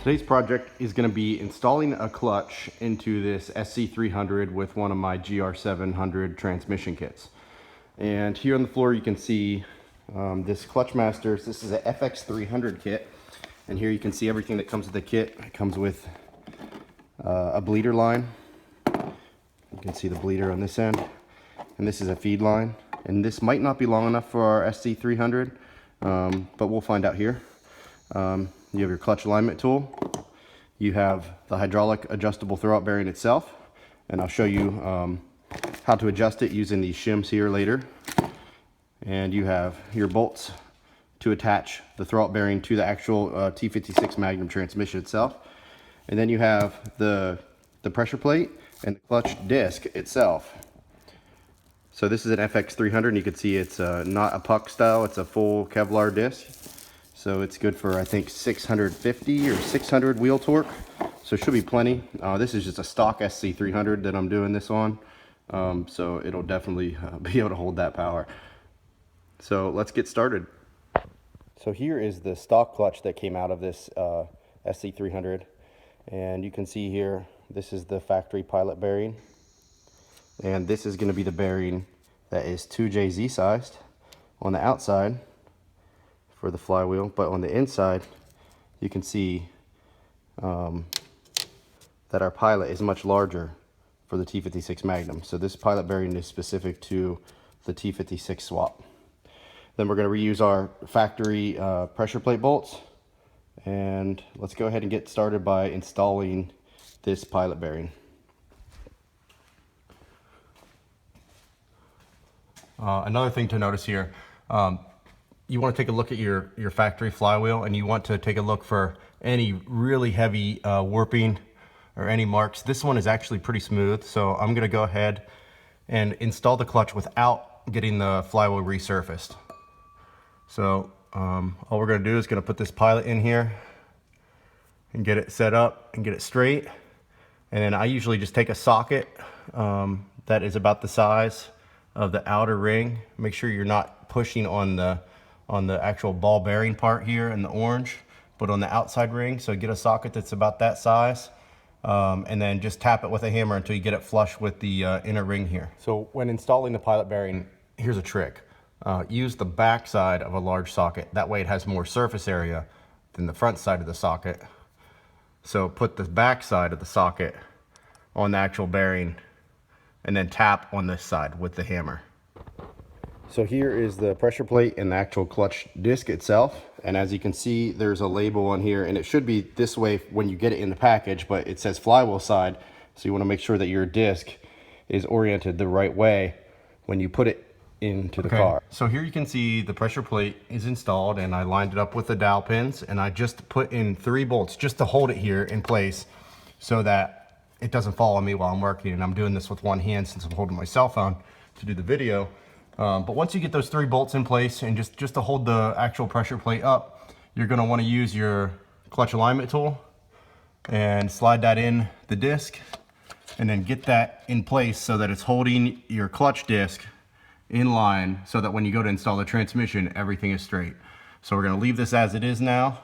Today's project is going to be installing a clutch into this SC300 with one of my GR700 transmission kits. And here on the floor you can see this Clutch Masters. This is a FX300 kit, and here you can see everything that comes with the kit. It comes with a bleeder line. You can see the bleeder on this end, and this is a feed line. And this might not be long enough for our SC300, but we'll find out here. You have your clutch alignment tool. You have the hydraulic adjustable throwout bearing itself, and I'll show you how to adjust it using these shims here later. And you have your bolts to attach the throwout bearing to the actual T56 Magnum transmission itself. And then you have the pressure plate and the clutch disc itself. So this is an FX300, and you can see it's not a puck style, it's a full Kevlar disc. So it's good for, I think, 650 or 600 wheel torque. So it should be plenty. This is just a stock SC300 that I'm doing this on. So it'll definitely be able to hold that power. So let's get started. So here is the stock clutch that came out of this SC300. And you can see here, this is the factory pilot bearing. And this is going to be the bearing that is 2JZ sized on the outside for the flywheel, but on the inside you can see that our pilot is much larger for the T56 Magnum. So this pilot bearing is specific to the T56 swap. Then we're going to reuse our factory pressure plate bolts, and let's go ahead and get started by installing this pilot bearing. Another thing to notice here, you want to take a look at your factory flywheel, and you want to take a look for any really heavy warping or any marks. This one is actually pretty smooth, so I'm going to go ahead and install the clutch without getting the flywheel resurfaced. So all we're going to do is going to put this pilot in here and get it set up and get it straight. And then I usually just take a socket that is about the size of the outer ring. Make sure you're not pushing on the actual ball bearing part here in the orange, but on the outside ring. So get a socket that's about that size, and then just tap it with a hammer until you get it flush with the inner ring here. So when installing the pilot bearing, here's a trick. Use the back side of a large socket. That way it has more surface area than the front side of the socket. So put the back side of the socket on the actual bearing and then tap on this side with the hammer. So here is the pressure plate and the actual clutch disc itself. And as you can see, there's a label on here, and it should be this way when you get it in the package, but it says flywheel side. So you want to make sure that your disc is oriented the right way when you put it into the car. So here you can see the pressure plate is installed, and I lined it up with the dowel pins, and I just put in 3 bolts just to hold it here in place so that it doesn't fall on me while I'm working. And I'm doing this with one hand since I'm holding my cell phone to do the video. But once you get those 3 bolts in place, and just to hold the actual pressure plate up, you're going to want to use your clutch alignment tool and slide that in the disc, and then get that in place so that it's holding your clutch disc in line, so that when you go to install the transmission, everything is straight. So we're going to leave this as it is now.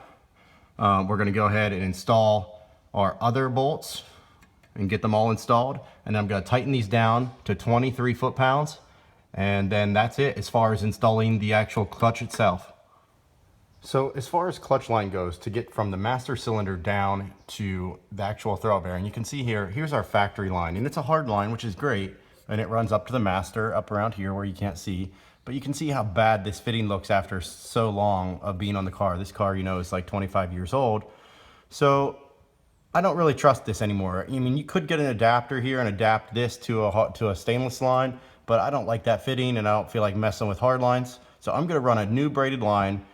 We're going to go ahead and install our other bolts and get them all installed, and I'm going to tighten these down to 23 foot-pounds. And then that's it as far as installing the actual clutch itself. So as far as clutch line goes, to get from the master cylinder down to the actual throwout bearing, you can see here, here's our factory line. And it's a hard line, which is great. And it runs up to the master, up around here where you can't see. But you can see how bad this fitting looks after so long of being on the car. This car, you know, is like 25 years old. So I don't really trust this anymore. I mean, you could get an adapter here and adapt this to a stainless line, but I don't like that fitting, and I don't feel like messing with hard lines. So I'm gonna run a new braided line,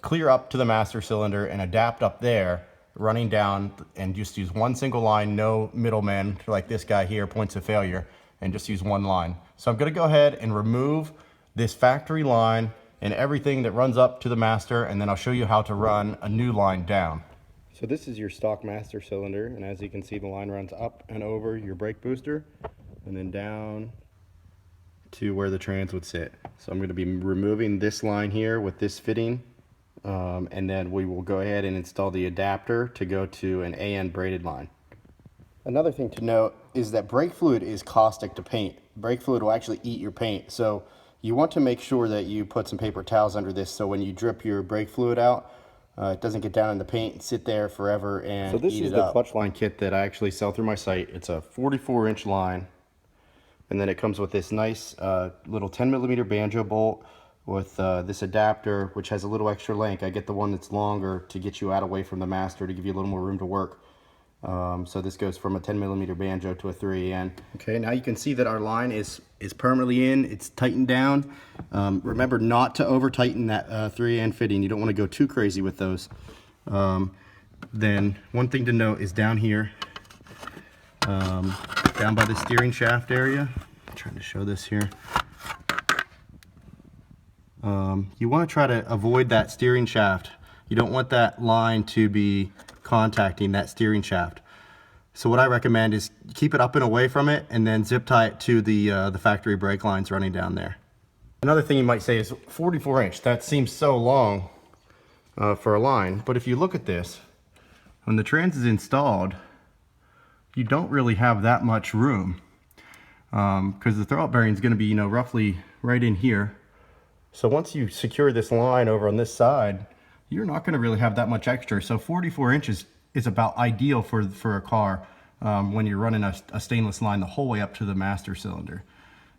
clear up to the master cylinder, and adapt up there, running down, and just use one single line, no middlemen like this guy here, points of failure, and just use one line. So I'm gonna go ahead and remove this factory line and everything that runs up to the master, and then I'll show you how to run a new line down. So this is your stock master cylinder, and as you can see, the line runs up and over your brake booster, and then down to where the trans would sit. So I'm going to be removing this line here with this fitting and then we will go ahead and install the adapter to go to an AN braided line. Another thing to note is that brake fluid is caustic to paint. Brake fluid will actually eat your paint, so you want to make sure that you put some paper towels under this so when you drip your brake fluid out, it doesn't get down in the paint and sit there forever and eat it up. So this is the clutch line kit that I actually sell through my site. It's a 44-inch line, and then it comes with this nice little 10mm banjo bolt with this adapter, which has a little extra length. I get the one that's longer to get you out away from the master to give you a little more room to work. So this goes from a 10mm banjo to a 3AN. Okay, now you can see that our line is permanently in. It's tightened down. Remember not to over tighten that 3AN fitting. You don't want to go too crazy with those. Then one thing to note is down here, down by the steering shaft area. I'm trying to show this here. You want to try to avoid that steering shaft. You don't want that line to be contacting that steering shaft. So what I recommend is keep it up and away from it, and then zip tie it to the factory brake lines running down there. Another thing you might say is 44-inch. That seems so long for a line, but if you look at this, when the trans is installed, you don't really have that much room because the throwout bearing is going to be, roughly right in here. So once you secure this line over on this side, you're not going to really have that much extra. So 44 inches is about ideal for a car when you're running a stainless line the whole way up to the master cylinder.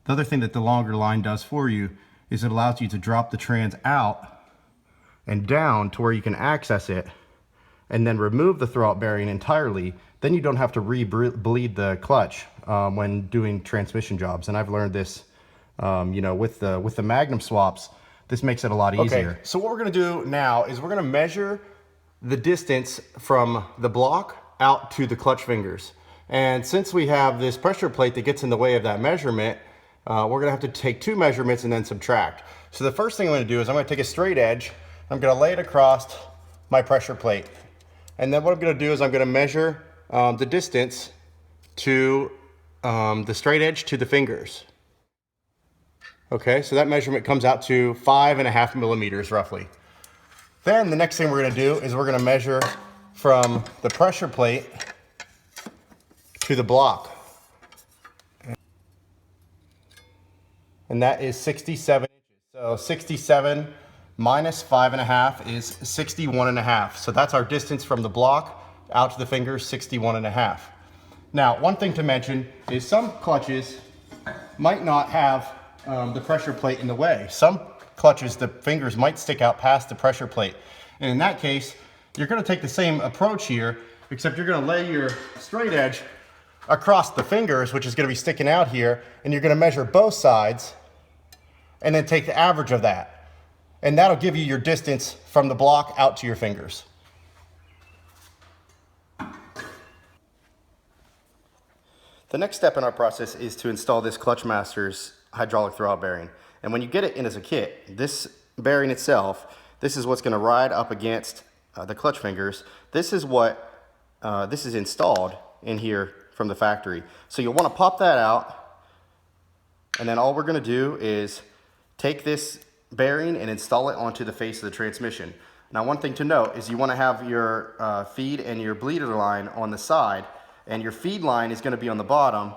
The other thing that the longer line does for you is it allows you to drop the trans out and down to where you can access it and then remove the throwout bearing entirely. Then you don't have to re-bleed the clutch when doing transmission jobs. And I've learned this with the Magnum swaps. This makes it a lot easier. Okay, so what we're gonna do now is we're gonna measure the distance from the block out to the clutch fingers. And since we have this pressure plate that gets in the way of that measurement, we're gonna have to take two measurements and then subtract. So the first thing I'm gonna do is I'm gonna take a straight edge, I'm gonna lay it across my pressure plate. And then what I'm gonna do is I'm gonna measure the distance to the straight edge to the fingers. Okay, so that measurement comes out to 5.5 millimeters roughly. Then the next thing we're gonna do is we're gonna measure from the pressure plate to the block. And that is 67 inches. So 67 minus 5.5 is 61.5. So that's our distance from the block out to the fingers, 61.5. Now, one thing to mention is some clutches might not have the pressure plate in the way. Some clutches, the fingers might stick out past the pressure plate. And in that case, you're gonna take the same approach here, except you're gonna lay your straight edge across the fingers, which is gonna be sticking out here, and you're gonna measure both sides, and then take the average of that. And that'll give you your distance from the block out to your fingers. The next step in our process is to install this Clutch Masters hydraulic throwout bearing. And when you get it in as a kit, this bearing itself, this is what's going to ride up against the clutch fingers. This is what this is installed in here from the factory. So you'll want to pop that out, and then all we're going to do is take this bearing and install it onto the face of the transmission. Now, one thing to note is you want to have your feed and your bleeder line on the side, and your feed line is going to be on the bottom,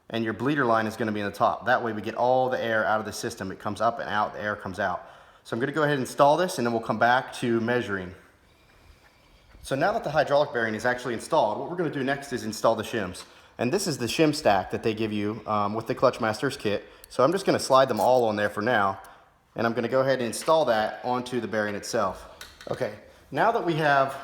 and your bleeder line is going to be on the top. That way we get all the air out of the system. It comes up and out, the air comes out. So I'm going to go ahead and install this, and then we'll come back to measuring. So now that the hydraulic bearing is actually installed, what we're going to do next is install the shims. And this is the shim stack that they give you with the Clutch Masters kit. So I'm just going to slide them all on there for now, and I'm going to go ahead and install that onto the bearing itself. Okay, now that we have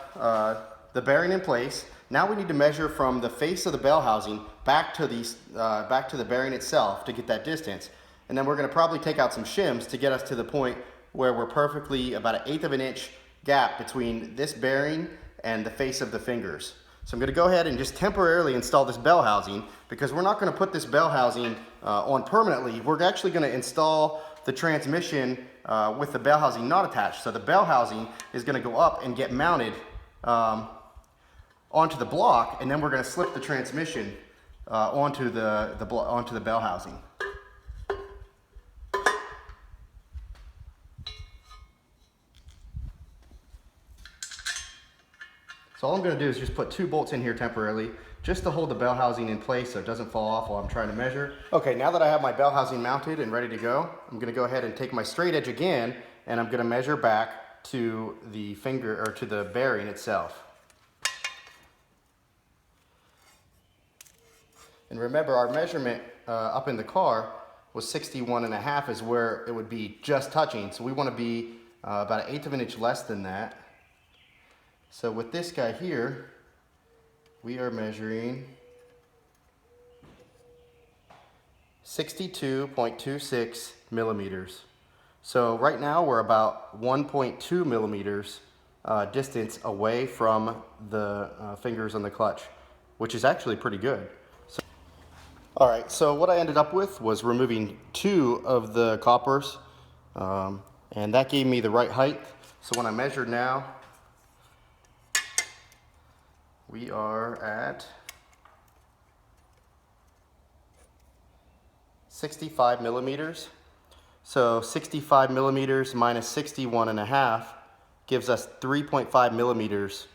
the bearing in place, now we need to measure from the face of the bell housing back to the bearing itself to get that distance. And then we're going to probably take out some shims to get us to the point where we're perfectly about 1/8 of an inch gap between this bearing and the face of the fingers. So I'm going to go ahead and just temporarily install this bell housing, because we're not going to put this bell housing on permanently. We're actually going to install the transmission with the bell housing not attached. So the bell housing is going to go up and get mounted onto the block, and then we're going to slip the transmission onto the bell housing. So all I'm going to do is just put 2 bolts in here temporarily, just to hold the bell housing in place so it doesn't fall off while I'm trying to measure. Okay, now that I have my bell housing mounted and ready to go, I'm going to go ahead and take my straight edge again, and I'm going to measure back to the finger, or to the bearing itself. And remember, our measurement up in the car was 61.5 is where it would be just touching. So we want to be about 1/8 of an inch less than that. So with this guy here, we are measuring 62.26 millimeters. So right now we're about 1.2 millimeters distance away from the fingers on the clutch, which is actually pretty good. All right, so what I ended up with was removing 2 of the coppers, and that gave me the right height. So when I measured now, we are at 65 millimeters. So 65 millimeters minus 61.5 gives us 3.5 millimeters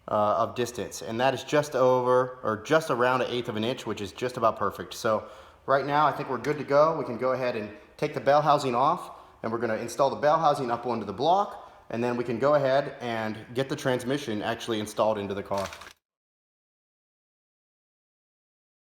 of distance, and that is just over, or just around 1/8 of an inch, which is just about perfect. So right now I think we're good to go. We can go ahead and take the bell housing off, and we're going to install the bell housing up onto the block, and then we can go ahead and get the transmission actually installed into the car.